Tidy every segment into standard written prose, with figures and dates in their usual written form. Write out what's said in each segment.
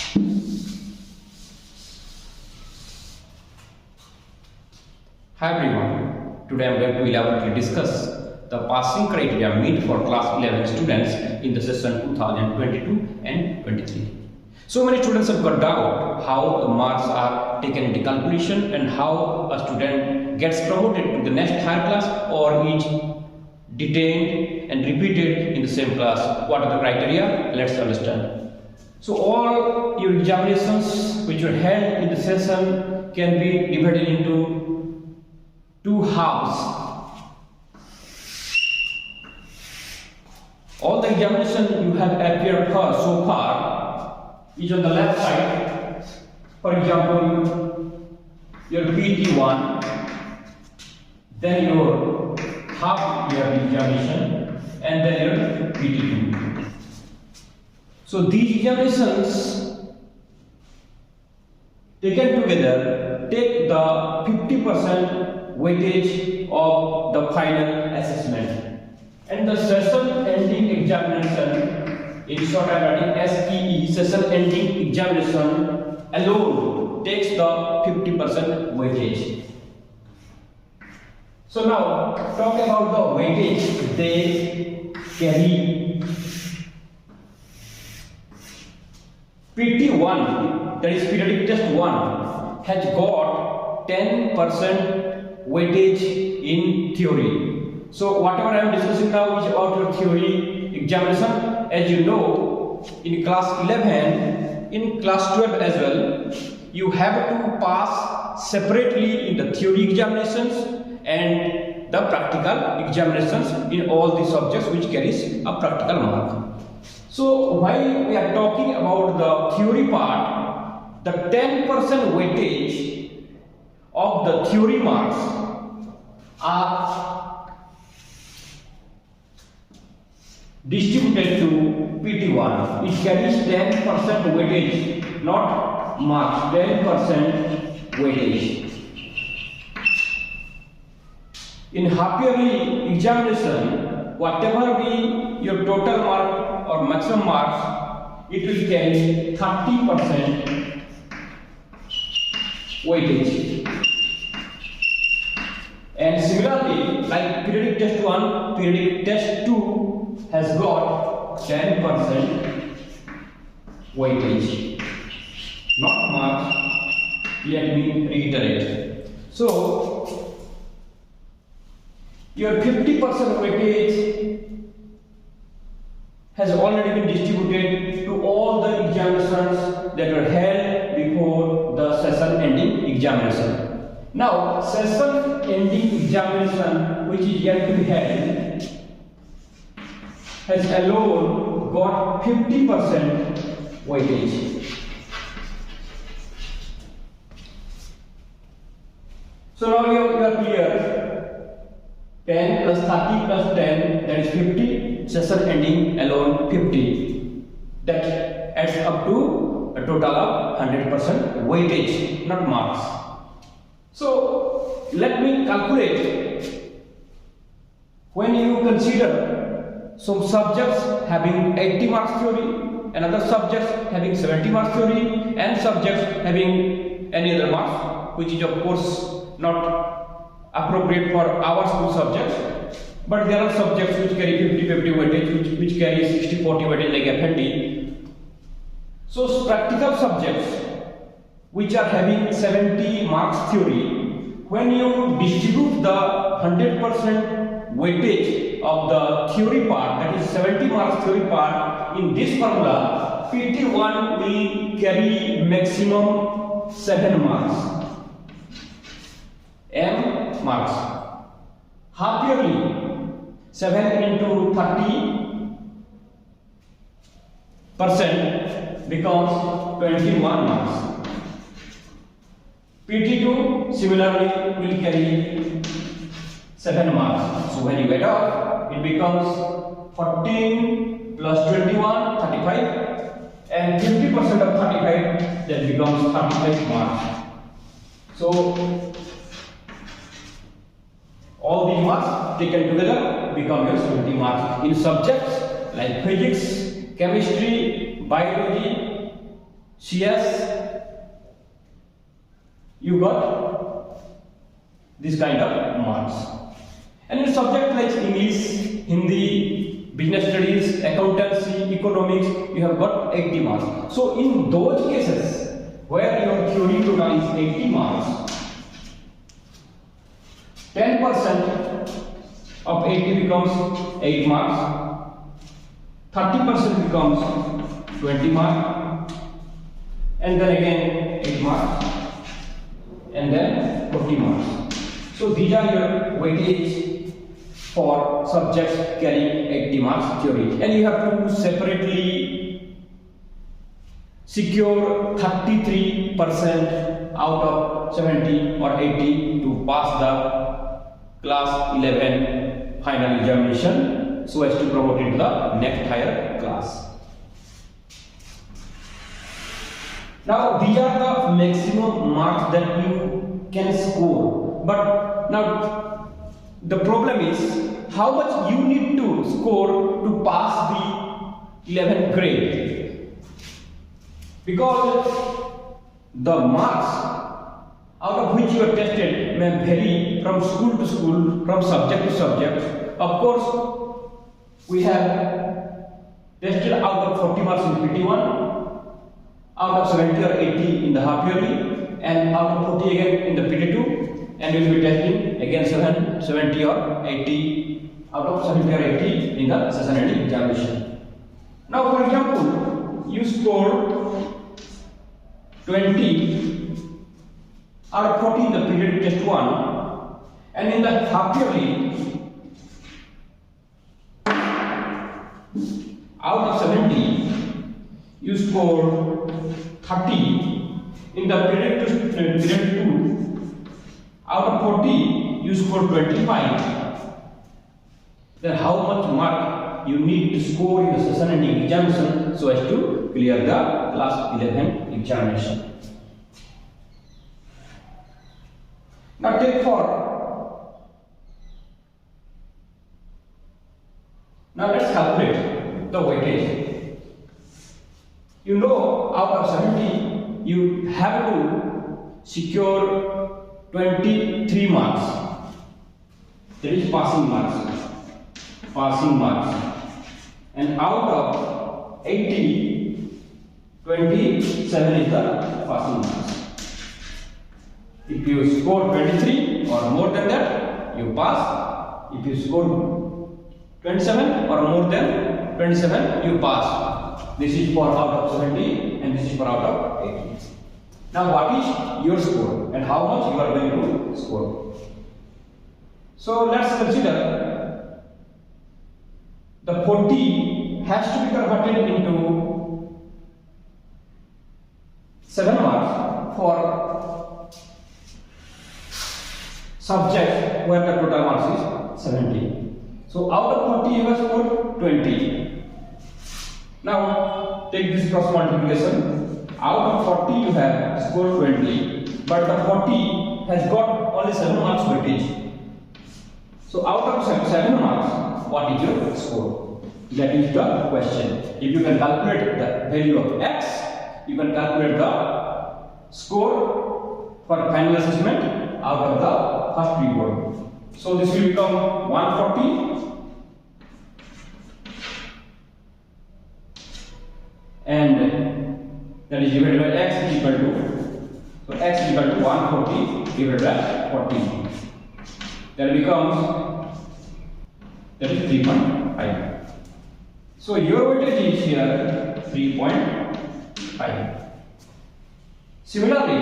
Hi everyone, today I am going to elaborately discuss the passing criteria meet for class 11 students in the session 2022 and 23. So many students have got doubt how the marks are taken into calculation and how a student gets promoted to the next higher class or is detained and repeated in the same class. What are the criteria? Let's understand. So all your examinations which are held in the session can be divided into two halves. All the examination you have appeared for so far is on the left side. For example, your PT1, then your half year examination, and then your PT2. So these examinations taken together take the 50% weightage of the final assessment, and the session ending examination, in short I am writing SEE, session ending examination alone takes the 50% weightage. So now talk about the weightage they carry. PT1, that is periodic test 1, has got 10% weightage in theory. So whatever I am discussing now is about your theory examination. As you know, in class 11, in class 12 as well, you have to pass separately in the theory examinations and the practical examinations in all the subjects which carries a practical mark. So while we are talking about the theory part, the 10% weightage of the theory marks are distributed to PT1. It carries 10% weightage, not marks, 10% weightage. In half yearly examination, whatever be your total mark or maximum marks, it will carry 30% weightage. And similarly, like periodic test 1, periodic test 2 has got 10% weightage, not marks. Let me reiterate. So your 50% weightage has already been distributed to all the examinations that were held before the session ending examination. Now, session ending examination, which is yet to be held, has alone got 50% weightage. So now you are clear. 10 plus 30 plus 10, that is 50, session ending alone 50. That adds up to a total of 100% weightage, not marks. So let me calculate. When you consider some subjects having 80 marks theory, another subjects having 70 marks theory, and subjects having any other marks, which is of course not appropriate for our school subjects, but there are subjects which carry 50-50 weightage, which carry 60-40 weightage like FND. So practical subjects which are having 70 marks theory, when you distribute the 100% weightage of the theory part, that is 70 marks theory part, in this formula, PT1 will carry maximum 7 marks. M marks. Half yearly, 7 into 30% becomes 21 marks. PT2 similarly will carry 7 marks. So when you add up, it becomes 14 plus 21, 35, and 50% of 35, that becomes 35 marks. So all these marks taken together become your 70 marks in subjects like physics, chemistry, biology, CS, you got this kind of marks. And in subject like English, Hindi, business studies, accountancy, economics, you have got 80 marks. So in those cases where your theory total is 80 marks, 10% of 80 becomes 8 marks, 30% becomes 20 marks, and then again 8 marks, and then 40 marks. So these are your weightage for subjects carrying 80 marks theory, and you have to separately secure 33% out of 70 or 80 to pass the class 11 final examination, so as to promote into the next higher class. Now these are the maximum marks that you can score, but now the problem is how much you need to score to pass the 11th grade, because the marks out of which you are tested may vary from school to school, from subject to subject. Of course, we have tested out of 40 marks in PT1, out of 70 or 80 in the half yearly, and out of 40 again in the PT2, and we will be testing again 70 or 80 out of 70 or 80 in the session ending examination. Now, for example, you scored 20 out of 40 in the periodic test 1, and in the half yearly, out of 70, you scored 30 in the period 2, out of 40, you scored 25. Then how much mark you need to score in the session ending examination so as to clear the class 11 examination? Now take for, now let's calculate the weightage. You know, out of 70, you have to secure 23 marks. That is passing marks. Passing marks. And out of 80, 27 is the passing marks. If you score 23 or more than that, you pass. If you score 27 or more than 27, you pass. This is for out of 70 and this is for out of 80. Now what is your score and how much you are going to score? So let's consider the 40 has to be converted into 7 marks for subject where the total marks is 70. So out of 40 you have scored 20. Now take this cross multiplication. Out of 40 you have scored 20, but the 40 has got only 7 marks weightage. So out of 7 marks, what is your score? That is the question. If you can calculate the value of x, you can calculate the score for final assessment out of the first pre-board. So this will become 140 and that is divided by x is equal to, so x is equal to 140 divided by 40. That becomes, that is 3.5. So your weightage is here 3.5. Similarly,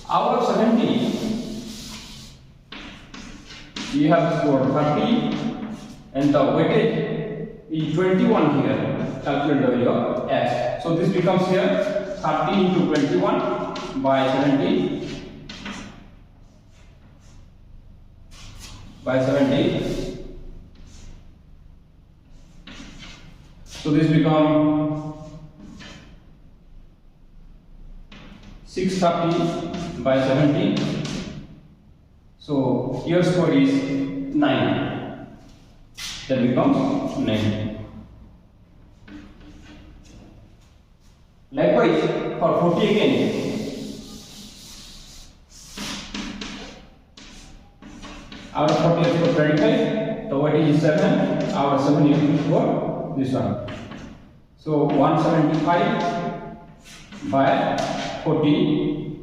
out of 70, you have scored 30 and the weightage is 21 here. Calculate the value of x. So this becomes here 30 into 21 by 70 by 70. So this becomes 630 by 70. So your score is 9. That becomes 9. Likewise, for 40 again, out of 40 is for 25, the weightage is 7, out of 7 is for this one. So 175 by 40,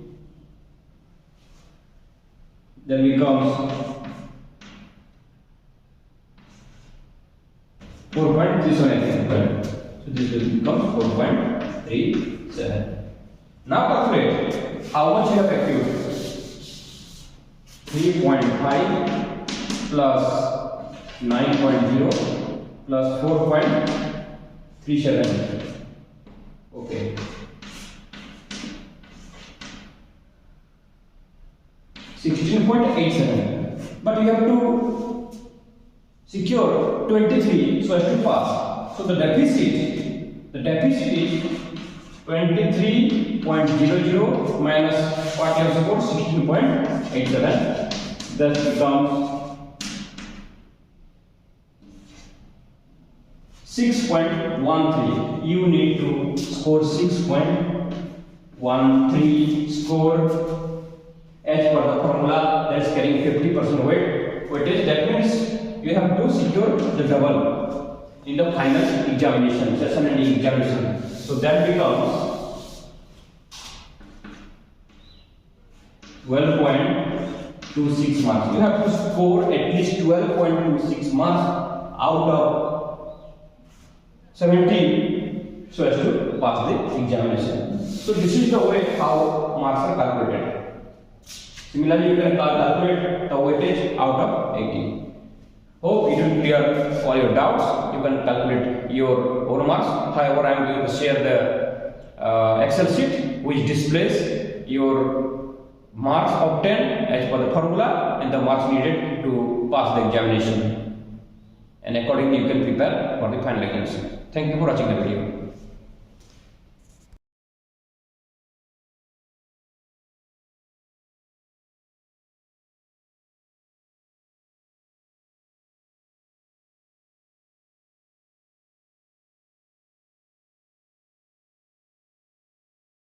then becomes 4.37. So this will become 4.37. Now calculate how much you have achieved. 3.5 plus 9.0 plus 4.37. Okay. 16.87. But you have to secure 23 so as to pass. So the deficit is 23.00 minus what you have scored 16.87. That becomes 6.13. You need to score 6.13 score as per the formula that is carrying 50% weightage. That means you have to secure the double in the final examination, session ending examination. So that becomes 12.26 marks. You have to score at least 12.26 marks out of 70 so as to pass the examination. So this is the way how marks are calculated. Similarly, you can calculate the weightage out of 80. Hope it will clear all your doubts. You can calculate your own marks. However, I am going to share the Excel sheet which displays your marks obtained as per the formula and the marks needed to pass the examination. And accordingly, you can prepare for the final examination. Thank you for watching the video.